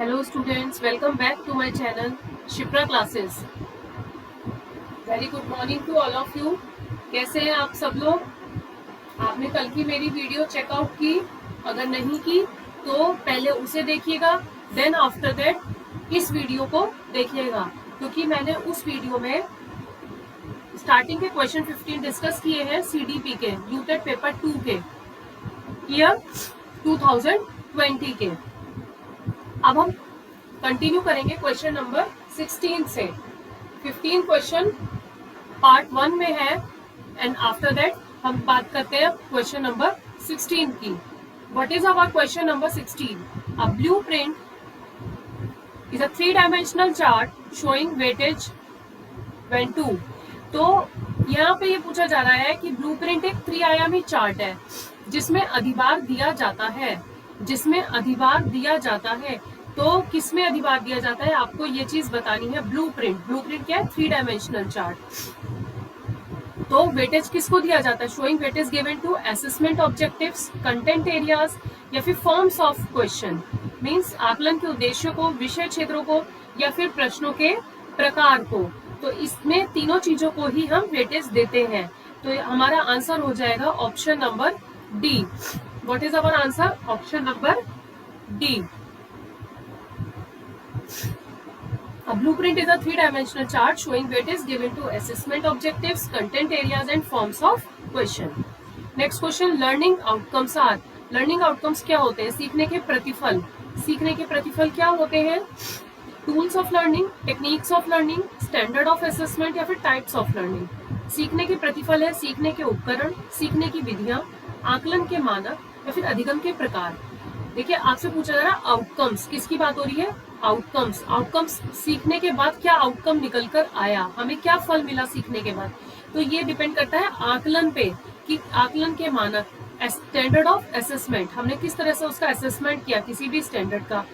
Hello students, welcome back to my channel Shipra classes. Very good morning to all of you. कैसे हैं आप सब लोग? आपने कल की मेरी वीडियो चेकआउट की? अगर नहीं की तो पहले उसे देखिएगा, देन आफ्टर दैट इस वीडियो को देखिएगा, क्योंकि मैंने उस वीडियो में स्टार्टिंग के क्वेश्चन 15 डिस्कस किए हैं सीडीपी के, यूटेट पेपर 2 के, ईयर 2020 के। अब हम कंटिन्यू करेंगे क्वेश्चन नंबर 16 से। 15 क्वेश्चन पार्ट 1 में है एंड आफ्टर दैट हम बात करते हैं क्वेश्चन नंबर 16 की। What is our question number 16? A blueprint is a 3-dimensional chart showing weightage when 2। तो यहाँ पे ये पूछा जा रहा है कि ब्लूप्रिंट एक त्रिआयामी चार्ट है जिसमें अधिभार दिया जाता है, जिसमें अधिभार दिया जाता है। तो किसमें अधिभार दिया जाता है आपको ये चीज बतानी है। ब्लूप्रिंट, ब्लूप्रिंट क्या है? 3-dimensional chart. तो वेटेज किसको दिया जाता है? Showing weightage given to assessment objectives, content areas या फिर फॉर्म्स ऑफ क्वेश्चन। मींस आकलन के उद्देश्यों को, विषय क्षेत्रों को या फिर प्रश्नों के प्रकार को। तो इसमें तीनों चीजों को ही हम वेटेज देते हैं। तो हमारा आंसर हो जाएगा option number D. What is our answer? Option number D. A blueprint is a 3-dimensional chart showing weightage given to assessment objectives, content areas and forms of question. Next question, learning outcomes are. Learning outcomes क्या होते हैं? सीखने के प्रतिफल। सीखने के प्रतिफल क्या होते हैं? Tools of learning, techniques of learning, standard of assessment या फिर types of learning. सीखने के प्रतिफल है सीखने के उपकरण, सीखने की विधियां, आकलन के मानक या फिर अधिगम के प्रकार। देखिए आपसे पूछा जा रहा है आउटकम्स, किसकी बात हो रही है? आउटकम्स। आउटकम्स सीखने के बाद क्या आउटकम निकल कर आया, हमें क्या फल मिला सीखने के बाद। तो ये डिपेंड करता है आकलन पे कि आकलन के मानक, स्टैंडर्ड ऑफ असेसमेंट, हमने किस तरह से उसका असेसमेंट किया किसी भी स्टैंडर्ड का।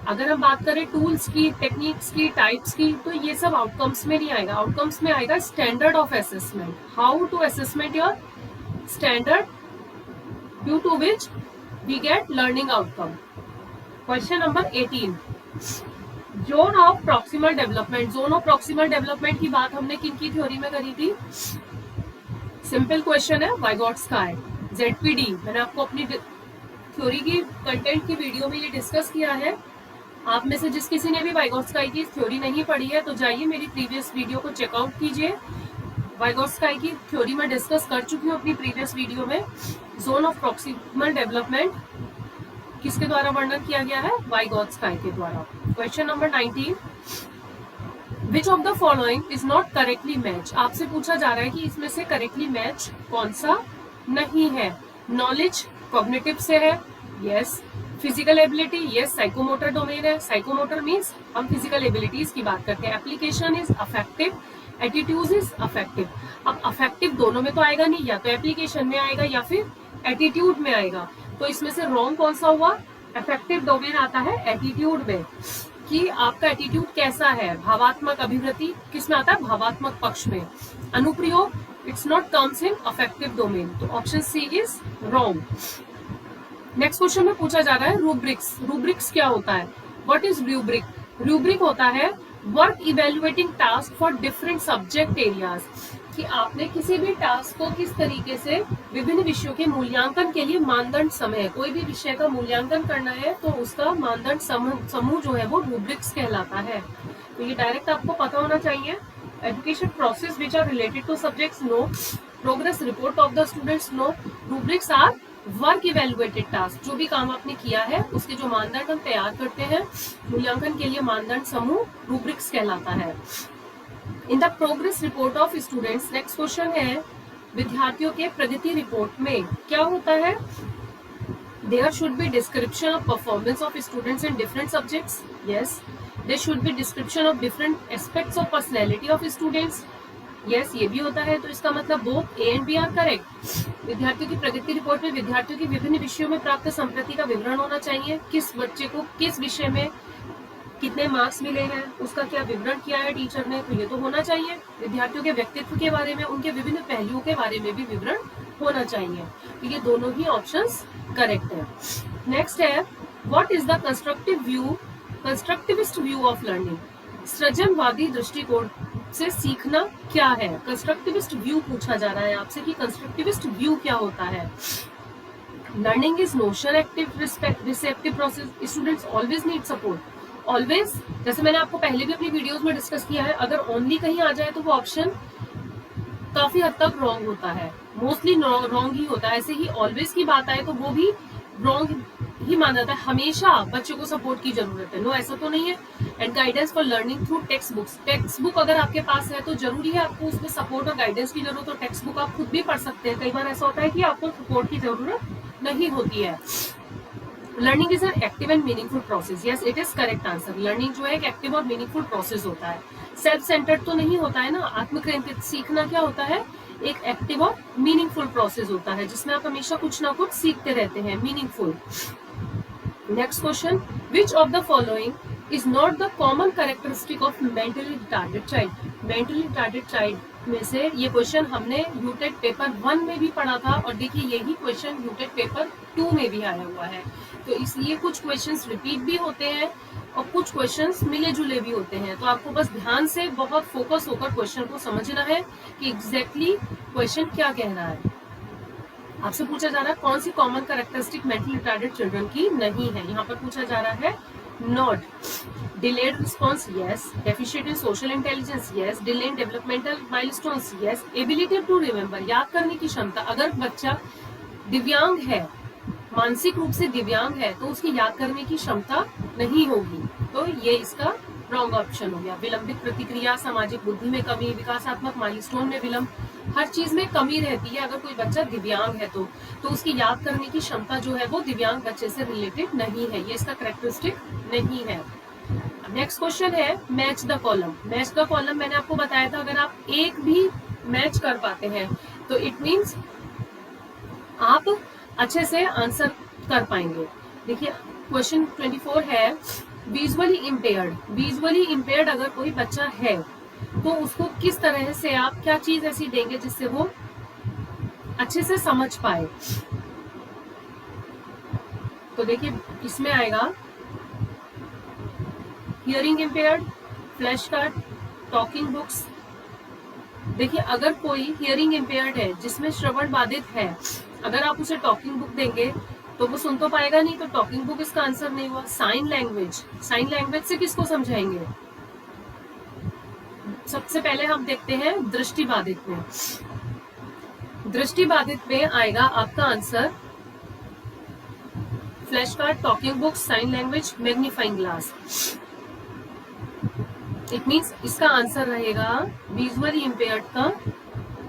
अगर हम बात करें टूल्स की, टेक्निक्स की, टाइप्स की, तो ये सब आउटकम्स में नहीं आएगा। आउटकम्स में आएगा standard of assessment, how to assessment your standard due to which we get learning outcome. Question number 18. Zone of proximal development. Zone of proximal development की बात हमने किनकी थ्योरी में करी थी? सिंपल क्वेश्चन है, वाइगॉट्स्काय, ZPD। मैंने आपको अपनी थ्योरी की कंटेंट की वीडियो में ये डिस्कस किया है। आप में से जिस किसी ने भी वाइगॉट्स्काय की थ्योरी नहीं पढ़ी है तो जाइए मेरी प्रीवियस वीडियो को चेकआउट कीजिए। वाइगॉट्स्काय की थ्योरी में डिस्कस कर चुकी हूँ अपनी प्रीवियस वीडियो में। जोन ऑफ प्रॉक्सिमल डेवलपमेंट किसके द्वारा वर्णन किया गया है? वाइगॉट्स्काय के द्वारा। Question number 19. Which of the following is not correctly match? आपसे पूछा जा रहा है कि इसमें से करेक्टली मैच कौन सा नहीं है। नॉलेज कॉग्निटिव से है, yes. Physical ability, yes. Psychomotor domain है, साइकोमोटर मीन्स हम फिजिकल एबिलिटीज की बात करते हैं। Application is affective, attitude is affective. अब अफेक्टिव दोनों में तो आएगा नहीं, या तो एप्लीकेशन में आएगा या फिर एटीट्यूड में आएगा। तो इसमें से रॉन्ग कौन सा हुआ? अफेक्टिव डोमेन आता है एटीट्यूड में, कि आपका एटीट्यूड कैसा है। भावात्मक अभिवृत्ति किस में आता है? भावात्मक पक्ष में। अनुप्रयोग it's not comes in affective domain, तो option C is wrong. Next question में पूछा जा रहा है रूब्रिक्स। रूब्रिक्स क्या होता है? What is rubric? रूब्रिक होता है work evaluating task for different subject areas, कि आपने किसी भी टास्क को किस तरीके से विभिन्न विषयों के मूल्यांकन के लिए मानदंड समय, कोई भी विषय का मूल्यांकन करना है तो उसका मानदंड समूह जो है वो रूब्रिक्स कहलाता है। तो ये डायरेक्ट आपको पता होना चाहिए। Education process which are related to subjects, no. Progress report of the students, no. Rubrics are work evaluated task, जो भी काम आपने किया है उसके जो मानदंड हम तैयार करते हैं मूल्यांकन के लिए, मानदंड समूह रूब्रिक्स कहलाता है। In the progress report of students, next question है विद्यार्थियों के प्रगति रिपोर्ट में क्या होता है? There should be description of performance of students in different subjects, yes. There should be description of different aspects of personality of students, yes. ये भी होता है। तो इसका मतलब both A and B are correct. विद्यार्थियों की प्रगति रिपोर्ट में विद्यार्थियों की विभिन्न विषयों में प्राप्त संप्रति का विवरण होना चाहिए। किस बच्चे को किस विषय में कितने मार्क्स मिले हैं, उसका क्या विवरण किया है टीचर ने, तो ये तो होना चाहिए। विद्यार्थियों के व्यक्तित्व के बारे में, उनके विभिन्न पहलुओं के बारे में भी विवरण होना चाहिए। तो ये दोनों ही ऑप्शंस करेक्ट है। नेक्स्ट है what is the constructive view constructivist view of learning, सृजनवादी दृष्टिकोण से सीखना क्या है। कंस्ट्रक्टिविस्ट व्यू पूछा जा रहा है आपसे कि कंस्ट्रक्टिविस्ट व्यू क्या होता है। Learning is notion active receptive process, students always need support. Always, जैसे मैंने आपको पहले भी अपनी वीडियोस में डिस्कस किया है, अगर ओनली कहीं आ जाए तो वो ऑप्शन काफी हद तक रॉन्ग होता है, मोस्टली रॉन्ग ही होता है। ऐसे ही ऑलवेज की बात आए तो वो भी रॉन्ग ही माना जाता है। हमेशा बच्चे को सपोर्ट की जरूरत है, नो ऐसा तो नहीं है। And guidance for learning through text books, text book अगर आपके पास है तो जरूरी है आपको उसमें सपोर्ट और गाइडेंस की जरूरत हो। टेक्स्ट बुक आप खुद भी पढ़ सकते हैं, कई बार ऐसा होता है कि आपको सपोर्ट की जरूरत नहीं होती है। Learning is an active and meaningful process, yes it is correct answer. Learning जो है एक एक्टिव और मीनिंगफुल प्रोसेस होता है, सेल्फ सेंटर्ड तो नहीं होता है ना। आत्मकेंद्रित सीखना क्या होता है, एक एक्टिव और मीनिंगफुल प्रोसेस होता है जिसमें आप हमेशा कुछ ना कुछ सीखते रहते हैं, meaningful. Next question, which of the following is not the common characteristic of mentally retarded child. Mentally retarded child में से ये क्वेश्चन हमने यूटेट पेपर 1 में भी पढ़ा था, और देखिए यही क्वेश्चन यूटेट पेपर 2 में भी आया हुआ है। तो इसलिए कुछ क्वेश्चंस रिपीट भी होते हैं और कुछ क्वेश्चंस मिले जुले भी होते हैं। तो आपको बस ध्यान से बहुत फोकस होकर क्वेश्चन को समझना है कि एग्जैक्टली क्वेश्चन क्या कह रहा है। आपसे पूछा जा रहा है कौन सी common characteristic mentally retarded children की नहीं है। यहाँ पर पूछा जा रहा है not, delayed response yes, deficient in social intelligence yes, delay in developmental milestones yes, ability to remember, याद करने की क्षमता। अगर बच्चा दिव्यांग है, मानसिक रूप से दिव्यांग है, तो उसकी याद करने की क्षमता नहीं होगी, तो ये इसका रॉन्ग ऑप्शन हो गया। विलंबित प्रतिक्रिया, सामाजिक बुद्धि में कमी, विकासात्मक माइलस्टोन में विलंब, हर चीज में कमी रहती है अगर कोई बच्चा दिव्यांग है तो उसकी याद करने की क्षमता जो है वो दिव्यांग बच्चे से रिलेटेड नहीं है, ये इसका कैरेक्टरिस्टिक नहीं है। नेक्स्ट क्वेश्चन है match the column. Match the column मैंने आपको बताया था, अगर आप एक भी मैच कर पाते हैं तो इट मीन्स आप अच्छे से आंसर कर पाएंगे। देखिए क्वेश्चन 24 है विजुअली इम्पेयर्ड। विजुअली इम्पेयर्ड अगर कोई बच्चा है तो उसको किस तरह से आप क्या चीज ऐसी देंगे जिससे वो अच्छे से समझ पाए। तो देखिए इसमें आएगा hearing impaired, flash card, talking books. देखिए अगर कोई हियरिंग इम्पेयर्ड है जिसमें श्रवण बाधित है, अगर आप उसे टॉकिंग बुक देंगे तो वो सुन तो पाएगा नहीं, तो टॉकिंग बुक इसका आंसर नहीं हुआ। साइन लैंग्वेज, साइन लैंग्वेज से किसको समझाएंगे। सबसे पहले हम देखते हैं दृष्टि बाधित में। दृष्टि बाधित में आएगा आपका answer flash card, talking book, sign language, magnifying glass. It means इसका आंसर रहेगा विजुअली इम्पेयर्ड का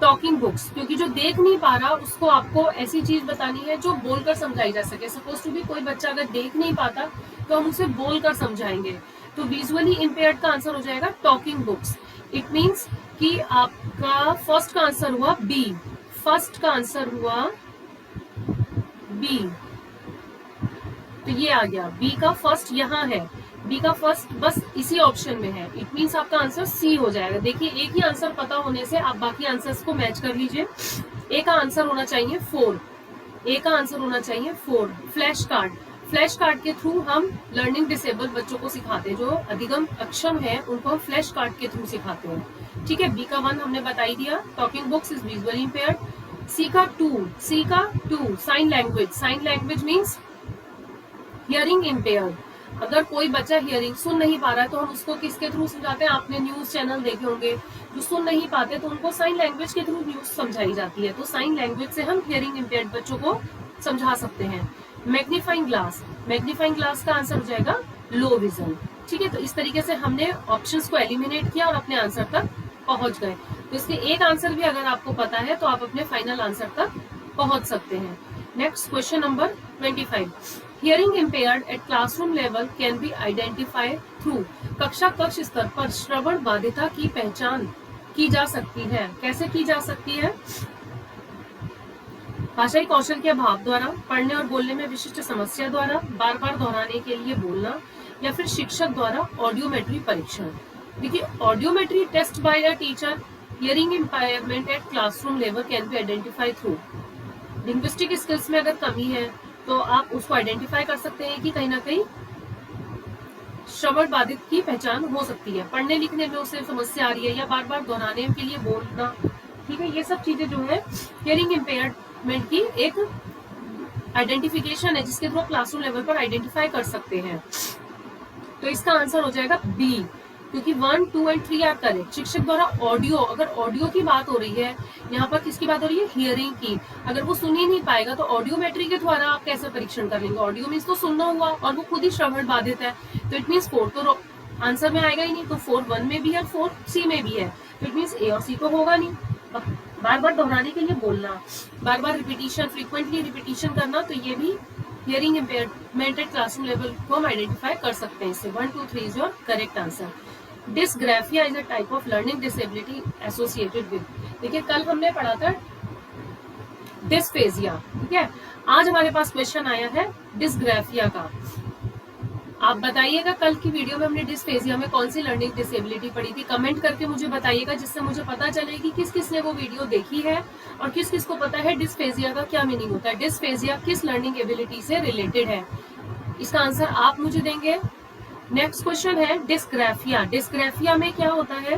टॉकिंग बुक्स, क्योंकि जो देख नहीं पा रहा उसको आपको ऐसी चीज बतानी है जो बोलकर समझाई जा सके। सपोज टू भी कोई बच्चा अगर देख नहीं पाता तो हम उसे बोलकर समझाएंगे, तो विजुअली इम्पेयर्ड का आंसर हो जाएगा टॉकिंग बुक्स। इट मीन्स कि आपका फर्स्ट का आंसर हुआ बी, फर्स्ट का आंसर हुआ बी, तो ये आ गया बी का फर्स्ट यहाँ है, बी का फर्स्ट बस इसी ऑप्शन में है। इट मीन्स आपका आंसर सी हो जाएगा। देखिए एक ही आंसर पता होने से आप बाकी आंसर्स को मैच कर लीजिए। ए का आंसर होना चाहिए 4, ए का आंसर होना चाहिए 4। फ्लैश कार्ड, फ्लैश कार्ड के थ्रू हम लर्निंग डिसेबल बच्चों को सिखाते हैं, जो अधिगम अक्षम है उनको हम फ्लैश कार्ड के थ्रू सिखाते हैं। ठीक है, बी का 1 हमने बता ही दिया। Talking books is visually impaired. C का 2, सी का 2 sign language, sign language means hearing impaired. अगर कोई बच्चा हियरिंग सुन नहीं पा रहा है तो हम उसको किसके थ्रू समझाते हैं। आपने न्यूज चैनल देखे होंगे, जो सुन नहीं पाते तो उनको साइन लैंग्वेज के थ्रू न्यूज समझाई जाती है, तो साइन लैंग्वेज से हम हियरिंग इम्पेयर्ड बच्चों को समझा सकते हैं। मैग्नीफाइंग ग्लास, मैग्नीफाइंग ग्लास का आंसर हो जाएगा लो विजन। ठीक है, तो इस तरीके से हमने ऑप्शंस को एलिमिनेट किया और अपने आंसर तक पहुंच गए। तो इसके एक आंसर भी अगर आपको पता है तो आप अपने फाइनल आंसर तक पहुंच सकते हैं। Next question number 25, hearing impaired at classroom level can be identify through. कक्षा कक्ष स्तर पर श्रवण बाधिता की पहचान की जा सकती है। कैसे की जा सकती है। भाषाई कौशल के अभाव द्वारा, पढ़ने और बोलने में विशिष्ट समस्या द्वारा, बार बार दोहराने के लिए बोलना, या फिर शिक्षक द्वारा ऑडियोमेट्री परीक्षण। देखिए audiometry test by a teacher, hearing impairment at classroom level can be identify through. Linguistic skills में अगर कमी है तो आप उसको आइडेंटिफाई कर सकते हैं कि कहीं ना कहीं श्रवण बाधित की पहचान हो सकती है, पढ़ने लिखने में उसे समस्या आ रही है या बार बार दोहराने के लिए बोलना, ठीक है, ये सब चीजें जो है हियरिंग इम्पेयरमेंट की एक आइडेंटिफिकेशन है जिसके थ्रू क्लासरूम लेवल पर आइडेंटिफाई कर सकते हैं। तो इसका आंसर हो जाएगा बी, क्योंकि 1, 2 एंड 3 आर करेक्ट। शिक्षक द्वारा ऑडियो, अगर ऑडियो की बात हो रही है, यहाँ पर किसकी बात हो रही है, हियरिंग की, अगर वो सुन ही नहीं पाएगा तो ऑडियोमेट्री के द्वारा आप कैसे परीक्षण कर लेंगे, ऑडियो मीन्स तो सुनना हुआ और वो खुद ही श्रवण बाधित है, तो इट मीन्स 4 तो आंसर में आएगा ही नहीं, तो 4 1 में भी है, 4 C में भी है, तो इट मीन्स A और C तो होगा नहीं। बार बार दोहराने के लिए बोलना, बार बार रिपीटिशन, फ्रीक्वेंटली रिपीटिशन करना, तो ये भी hearing impairment at classroom level को हम आइडेंटिफाई कर सकते हैं इससे। 1, 2, 3 is your correct answer. Dysgraphia is a type of learning disability associated with, देखिए कल हमने पढ़ा था डिस्फेजिया, ठीक है, आज हमारे पास क्वेश्चन आया है डिस्ग्राफिया का। आप बताइएगा कल की वीडियो में हमने डिस्फेजिया में कौन सी लर्निंग डिसेबिलिटी पढ़ी थी, कमेंट करके मुझे बताइएगा, जिससे मुझे पता चले कि किस किस ने वो वीडियो देखी है और किस किस को पता है डिस्फेजिया का क्या मीनिंग होता है, डिस्फेजिया किस लर्निंग एबिलिटी से रिलेटेड है। इसका आंसर आप मुझे देंगे। नेक्स्ट क्वेश्चन है डिस्ग्राफिया। डिस्ग्राफिया में क्या होता है,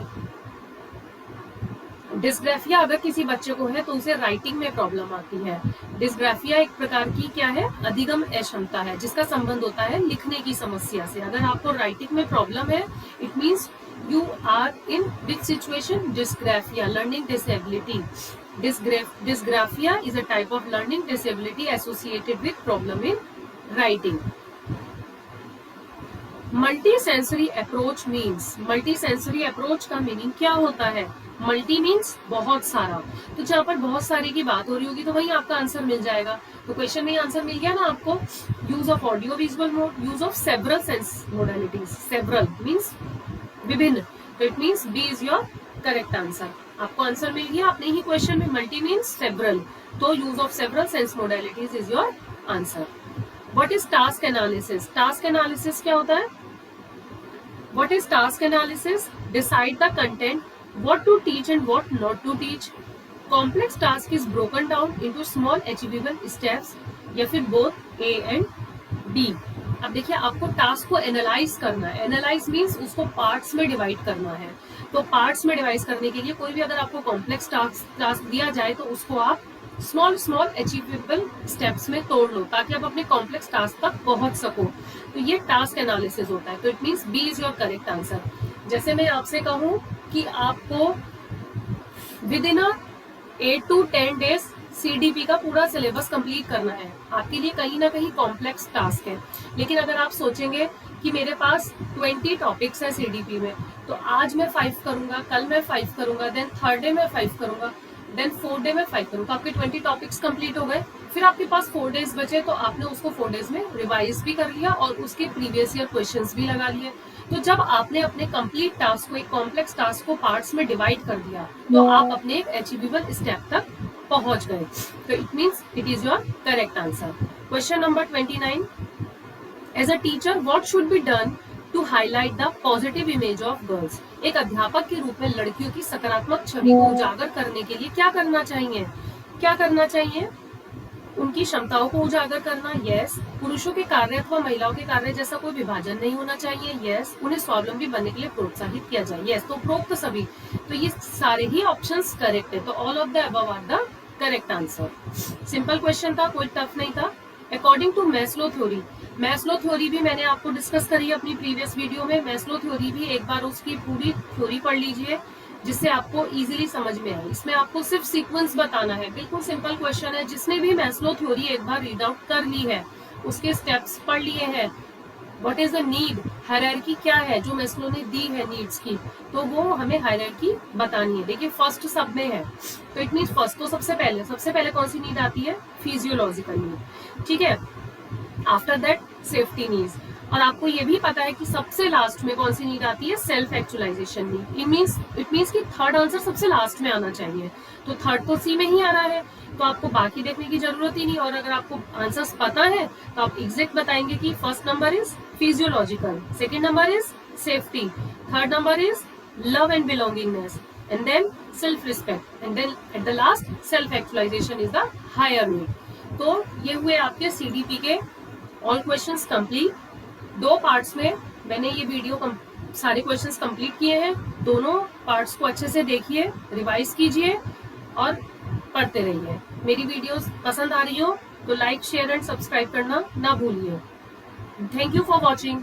डिस्ग्राफिया अगर किसी बच्चे को है तो उसे राइटिंग में प्रॉब्लम आती है। डिस्ग्राफिया एक प्रकार की क्या है, अधिगम अक्षमता है, जिसका संबंध होता है लिखने की समस्या से। अगर आपको राइटिंग में प्रॉब्लम है, it means you are in which situation, dysgraphia, learning disability. Dysgraphia is a type of learning disability associated with problem in writing. Multi sensory approach means, multi sensory approach का meaning क्या होता है, multi means बहुत सारा, तो जहाँ पर बहुत सारे की बात हो रही होगी तो वहीं आपका आंसर मिल जाएगा। तो क्वेश्चन में आंसर मिल गया ना आपको। Use of audio visual mode, use of several sense modalities, several means विभिन्न, तो it means B is your correct answer. आपको आंसर मिल गया, आपने ही क्वेश्चन में मल्टी मीन्स सेवरल, तो use of several sense modalities is your answer. What is task analysis, task analysis क्या होता है, what is task analysis, decide the content, what to teach and what not to teach, complex task is broken down into small achievable steps, या फिर both A and B। अब देखिए आपको task को analyse करना है, एनालाइज मीन्स उसको parts में डिवाइड करना है, तो पार्ट्स में डिवाइड करने के लिए कोई भी अगर आपको कॉम्प्लेक्स टास्क दिया जाए तो उसको आप स्मॉल स्मॉल अचीवेबल स्टेप्स में तोड़ लो ताकि आप अपने कॉम्प्लेक्स टास्क तक पहुंच सको, तो ये टास्क एनालिसिस होता है, तो it means B is your correct answer. जैसे मैं आपसे कहूं कि आपको within 8 to 10 days CDP का पूरा सिलेबस कंप्लीट करना है, आपके लिए कहीं ना कहीं कॉम्प्लेक्स टास्क है, लेकिन अगर आप सोचेंगे कि मेरे पास 20 टॉपिक्स है CDP में, तो आज मैं 5 करूंगा, कल मैं 5 करूंगा, देन थर्ड डे मैं 5 करूंगा, देन 4th डे में 5 करूंगा, आपके 20 टॉपिक्स कंप्लीट हो गए, फिर आपके पास 4 डेज बचे, तो आपने उसको 4 डेज में रिवाइज भी कर लिया और उसके प्रीवियस ईयर क्वेश्चंस भी लगा लिए। तो जब आपने अपने कंप्लीट टास्क को, एक कॉम्प्लेक्स टास्क को पार्ट्स में डिवाइड कर दिया, तो आप अपने एक अचीवेबल स्टेप तक पहुंच गए, तो it means it is your correct answer. Question number 29, as a teacher what should be done to highlight the positive image of girls, एक अध्यापक के रूप में लड़कियों की सकारात्मक छवि को उजागर करने के लिए क्या करना चाहिए, क्या करना चाहिए, उनकी क्षमताओं को उजागर करना, यस। पुरुषों के कार्य अथवा महिलाओं के कार्य जैसा कोई विभाजन नहीं होना चाहिए, यस। उन्हें स्वावलंबी बनने के लिए प्रोत्साहित किया जाए, यस। तो उपरोक्त सभी, तो ये सारे ही ऑप्शंस करेक्ट है, तो all of the above are the correct answer. Simple question था, कोई टफ नहीं था। According to Maslow theory, Maslow theory भी मैंने आपको डिस्कस करी है अपनी प्रीवियस वीडियो में, मैस्लो थ्योरी भी एक बार उसकी पूरी थ्योरी पढ़ लीजिए जिससे आपको इजीली समझ में आए। इसमें आपको सिर्फ सीक्वेंस बताना है, बिल्कुल सिंपल क्वेश्चन है। जिसने भी मैस्लो थ्योरी एक बार रीड आउट कर ली है, उसके स्टेप्स पढ़ लिए हैं, what is the need, hierarchy क्या है जो मैस्लो ने दी है नीड्स की, तो वो हमें हायरार्की बतानी है। देखिए फर्स्ट सब में है, तो इट मीन्स फर्स्ट तो सबसे पहले कौन सी नीड आती है, फिजियोलॉजिकल नीड, ठीक है। आफ्टर दैट सेफ्टी नीड्स, और आपको ये भी पता है कि सबसे लास्ट में कौन सी नीड आती है, self actualization need. It means कि थर्ड आंसर सबसे लास्ट में आना चाहिए, तो थर्ड तो सी में ही आ रहा है, तो आपको बाकी देखने की जरूरत ही नहीं। और अगर आपको आंसर्स पता है तो आप एग्जैक्ट बताएंगे कि first number is physiological, second number is safety, third number is love and belongingness, and then self respect, and then at the last self actualization is the higher need. तो ये हुए आपके CDP के all questions complete. 2 parts में मैंने ये video सारे questions complete किए हैं। दोनों पार्ट्स को अच्छे से देखिए, रिवाइज कीजिए और पढ़ते रहिए। मेरी वीडियोस पसंद आ रही हो तो लाइक, शेयर एंड सब्सक्राइब करना ना भूलिए। Thank you for watching.